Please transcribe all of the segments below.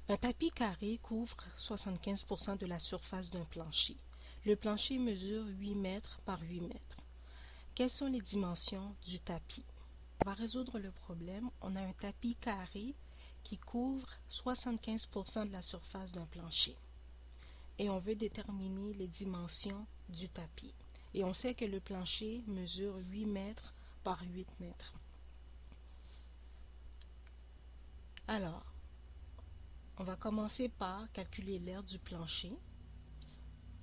Un tapis carré couvre 75% de la surface d'un plancher. Le plancher mesure 8 mètres par 8 mètres. Quelles sont les dimensions du tapis? On va résoudre le problème. On a un tapis carré qui couvre 75% de la surface d'un plancher. Et on veut déterminer les dimensions du tapis. Et on sait que le plancher mesure 8 mètres par 8 mètres. Alors, on va commencer par calculer l'aire du plancher.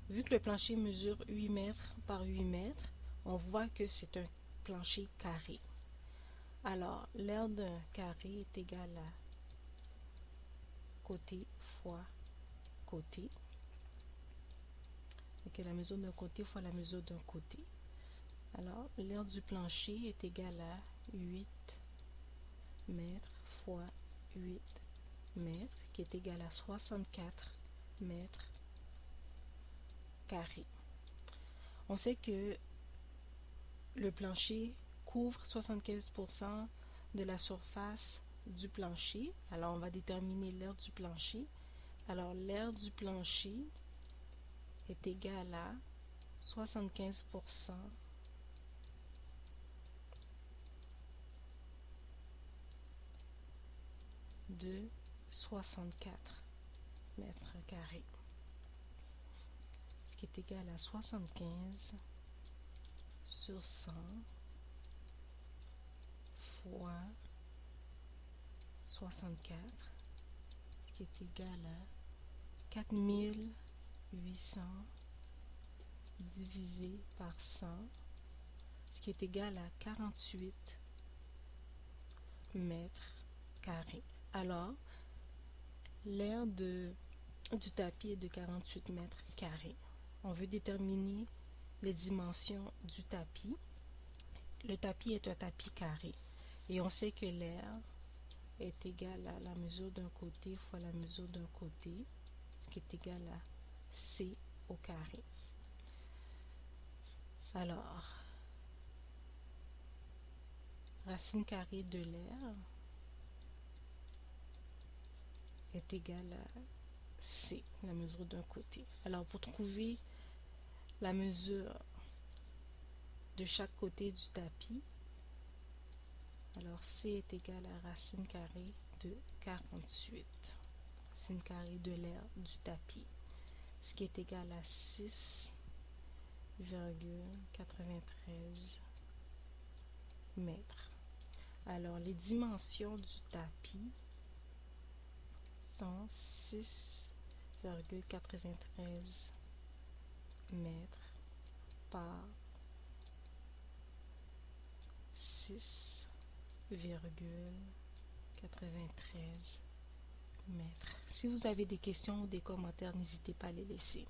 Vu que le plancher mesure 8 mètres par 8 mètres, on voit que c'est un plancher carré. Alors, l'aire d'un carré est égal à côté fois côté. Et que la mesure d'un côté fois la mesure d'un côté. Alors, l'aire du plancher est égal à 8 mètres fois 8 mètres, qui est égal à 64 mètres carrés. On sait que le plancher couvre 75% de la surface du plancher. Alors, on va déterminer l'aire du plancher. Alors, l'aire du plancher est égale à 75% de 64 mètres carrés, ce qui est égal à 75 sur 100 fois 64, ce qui est égal à 4800 divisé par 100, ce qui est égal à 48 mètres carrés. Alors, l'aire du tapis est de 48 mètres carrés. On veut déterminer les dimensions du tapis. Le tapis est un tapis carré et on sait que l'aire est égale à la mesure d'un côté fois la mesure d'un côté, ce qui est égal à C au carré. Alors, racine carrée de l'aire est égale à C, la mesure d'un côté. Alors, pour trouver la mesure de chaque côté du tapis, alors C est égal à racine carrée de 48. Racine carrée de l'aire du tapis, ce qui est égal à 6,93 mètres. Alors, les dimensions du tapis sont 6,93 mètres par 6,93 mètres. Si vous avez des questions ou des commentaires, n'hésitez pas à les laisser.